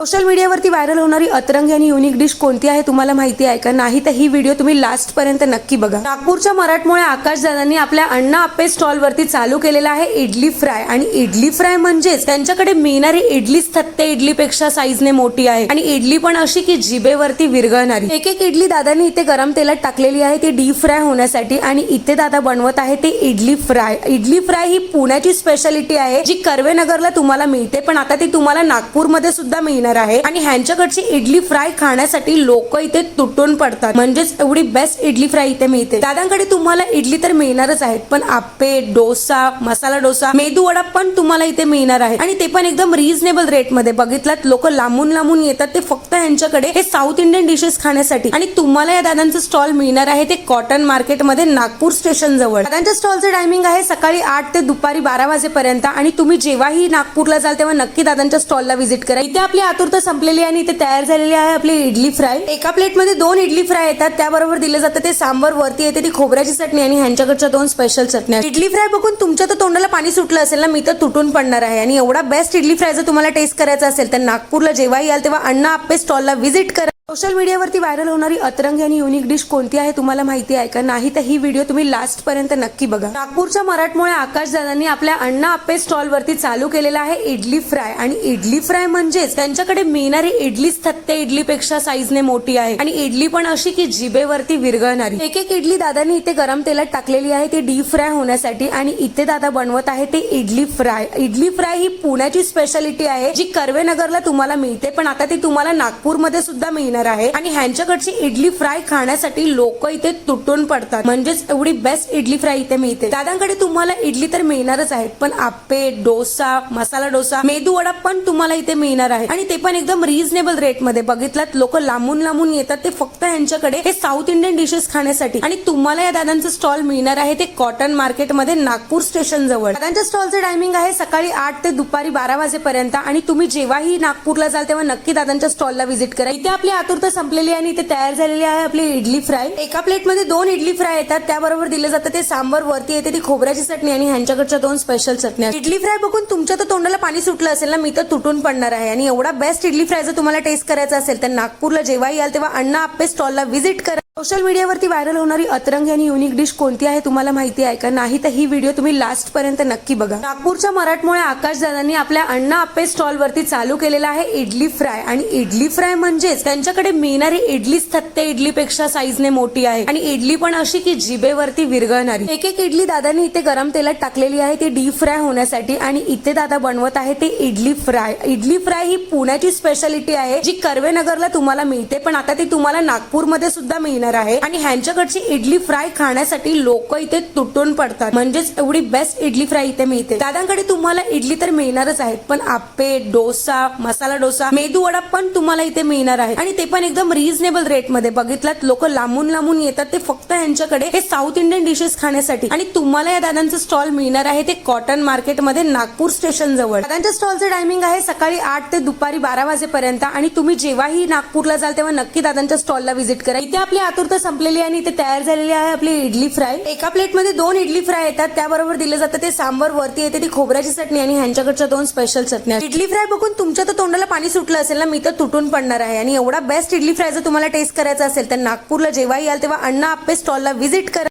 Social मीडियावरती viral होणारी अतरंगी आणि युनिक डिश कोणती आहे तुम्हाला माहिती आहे का? नाही तर ही व्हिडिओ तुम्ही लास्ट पर्यंत नक्की बघा. नागपूरच्या मराठमोळ्या आकाशदादांनी आपल्या अण्णा आप्पे स्टॉल वरती चालू केलेला आहे इडली फ्राय. आणि इडली फ्राय म्हणजेच त्यांच्याकडे मिळणारी इडलीच थत्ते इडलीपेक्षा साईजने मोठी आहे आणि इडली पण अशी की जिभेवरती विरघळणारी. एक एक इडली दादांनी इथे गरम तेलात टाकलेली आहे ती डीप फ्राय होण्यासाठी आणि इथे दादा बनवत आहे ते इडली फ्राय. इडली फ्राय ही पुण्याची स्पेशालिटी आहे जी कर्वेनगरला तुम्हाला मिळते, पण आता ती तुम्हाला नागपूरमध्ये सुद्धा मिळणार आहे. आणि ह्यांच्याकडची इडली फ्राय खाण्यासाठी लोक इथे तुटून पडतात, म्हणजेच एवढी बेस्ट इडली फ्राय इथे मिळते. दादांकडे तुम्हाला इडली तर मिळणारच आहेत, पण आप्पे, डोसा, मसाला डोसा, मेदू वडा पण तुम्हाला इथे मिळणार आहे आणि ते पण एकदम रिझनेबल रेट मध्ये. बघितलात लोक लांबून लांबून येतात ते फक्त ह्यांच्याकडे हे साऊथ इंडियन डिशेस खाण्यासाठी. आणि तुम्हाला या दादांचं स्टॉल मिळणार आहे ते कॉटन मार्केट मध्ये नागपूर स्टेशन जवळ. दादांच्या स्टॉलचं टायमिंग आहे सकाळी 8 ते दुपारी 12 वाजेपर्यंत आणि तुम्ही जेव्हाही नागपूरला जाल तेव्हा नक्की दादांच्या स्टॉलला व्हिजिट करा. इथे आपली आतुरता संपलेली आणि इथे तयार झालेली आहे आपली इडली फ्राय. एका प्लेटमध्ये 2 इडली फ्राय येतात, त्याबरोबर दिलं जातं ते सांबर, वरती येते ती खोबऱ्याची चटणी आणि ह्यांच्याकडच्या 2 स्पेशल चटण्या. इडली फ्राय बघून तुमच्या तर तोंडाला पाणी सुटलं असेल ना, मी तर तुटून पडणार आहे. आणि एवढा बेस्ट इडली फ्राय जर तुम्हाला टेस्ट करायचा असेल तर नागपूरला जेव्हाही याल तेव्हा अण्णा आप्पे स्टॉलला व्हिजिट करा. सोशल मीडियावरती व्हायरल होणारी अतरंगी आणि युनिक डिश कोणती आहे तुम्हाला माहिती आहे का? नाही तर ही व्हिडिओ तुम्ही लास्ट पर्यंत नक्की बघा. नागपूरच्या मराठमोळ्या आकाशदादांनी आपल्या अण्णा आप्पे स्टॉल वरती चालू केलेला आहे इडली फ्राय. आणि इडली फ्राय म्हणजेच त्यांच्याकडे मिळणारी इडलीच थत्ते इडलीपेक्षा साईजने मोठी आहे आणि इडली पण अशी की जिभेवरती विरघळणारी. एक एक इडली दादांनी इथे गरम तेलात टाकलेली आहे ती डीप फ्राय होण्यासाठी आणि इथे दादा बनवत आहे ते इडली फ्राय. इडली फ्राय ही पुण्याची स्पेशालिटी आहे जी कर्वेनगरला तुम्हाला मिळते, पण आता ती तुम्हाला नागपूरमध्ये सुद्धा मिळणार आहे. आणि ह्यांच्याकडची इडली फ्राय खाण्यासाठी लोक इथे तुटून पडतात, म्हणजेच एवढी बेस्ट इडली फ्राय इथे मिळते. दादांकडे तुम्हाला इडली तर मिळणारच आहेत, पण आप्पे, डोसा, मसाला डोसा, मेदू वडा पण तुम्हाला इथे मिळणार आहे आणि ते पण एकदम रिझनेबल रेट मध्ये. बघितलात लोक लांबून लांबून येतात ते फक्त ह्यांच्याकडे हे साऊथ इंडियन डिशेस खाण्यासाठी. आणि तुम्हाला या दादांचं स्टॉल मिळणार आहे ते कॉटन मार्केट मध्ये नागपूर स्टेशन जवळ. दादांच्या स्टॉलचं टायमिंग आहे सकाळी 8 ते दुपारी 12 वाजेपर्यंत आणि तुम्ही जेव्हाही नागपूरला जाल तेव्हा नक्की दादांच्या स्टॉलला व्हिजिट करा. इथे आपली आतुरता संपलेली आणि इथे तयार झालेली आहे आपली इडली फ्राय. एका प्लेटमध्ये 2 इडली फ्राय येतात, त्याबरोबर दिलं जातं ते सांबर, वरती येते ती खोबऱ्याची चटणी आणि ह्यांच्याकडच्या 2 स्पेशल चटण्या. इडली फ्राय बघून तुमच्या तर तोंडाला पाणी सुटलं असेल ना, मी तर तुटून पडणार आहे. आणि एवढा बेस्ट इडली फ्राय जर तुम्हाला टेस्ट करायचा असेल तर नागपूरला जेव्हाही याल तेव्हा अण्णा आप्पे स्टॉलला व्हिजिट करा. सोशल मीडियावरती व्हायरल होणारी अतरंगी आणि युनिक डिश कोणती आहे तुम्हाला माहिती आहे का? नाही तर ही व्हिडिओ तुम्ही लास्ट पर्यंत नक्की बघा. नागपूरच्या मराठमोळ्या आकाशदादांनी आपल्या अण्णा आप्पे स्टॉल वरती चालू केलेला आहे इडली फ्राय. आणि इडली फ्राय म्हणजेच त्यांच्याकडे मिळणारी इडलीच थत्ते इडलीपेक्षा साईजने मोठी आहे आणि इडली पण अशी की जिभेवरती विरघळणारी. एक एक इडली दादांनी इथे गरम तेलात टाकलेली आहे ती डीप फ्राय होण्यासाठी आणि इथे दादा बनवत आहे ते इडली फ्राय. इडली फ्राय ही पुण्याची स्पेशालिटी आहे जी कर्वेनगरला तुम्हाला मिळते, पण आता ती तुम्हाला नागपूरमध्ये सुद्धा मिळणार आहे. आणि ह्यांच्याकडची इडली फ्राय खाण्यासाठी लोक इथे तुटून पडतात, म्हणजेच एवढी बेस्ट इडली फ्राय इथे मिळते. दादांकडे तुम्हाला इडली तर मिळणारच आहेत, पण आप्पे, डोसा, मसाला डोसा, मेदू वडा पण तुम्हाला इथे मिळणार आहे आणि ते पण एकदम रिझनेबल रेट मध्ये. बघितलात लोक लांबून लांबून येतात ते फक्त ह्यांच्याकडे हे साऊथ इंडियन डिशेस खाण्यासाठी. आणि तुम्हाला या दादांचं स्टॉल मिळणार आहे ते कॉटन मार्केट मध्ये नागपूर स्टेशन जवळ. दादांच्या स्टॉलचं टायमिंग आहे सकाळी 8 ते दुपारी 12 वाजेपर्यंत आणि तुम्ही जेव्हाही नागपूरला जाल तेव्हा नक्की दादांच्या स्टॉलला व्हिजिट करा. इथे आपली आतुरता संपलेली आणि इथे तयार झालेली आहे आपली इडली फ्राय. एका प्लेटमध्ये 2 इडली फ्राय येतात, त्याबरोबर दिलं जातं ते सांबर, वरती येते ती खोबऱ्याची चटणी आणि ह्यांच्याकडच्या 2 स्पेशल चटण्या. इडली फ्राय बघून तुमच्या तर तोंडाला पाणी सुटलं असेल ना, मी तर तुटून पडणार आहे. आणि एवढा बेस्ट इडली फ्राय जर तुम्हाला टेस्ट करायचा असेल तर नागपूरला जेव्हाही याल तेव्हा अण्णा आप्पे स्टॉलला व्हिजिट करा.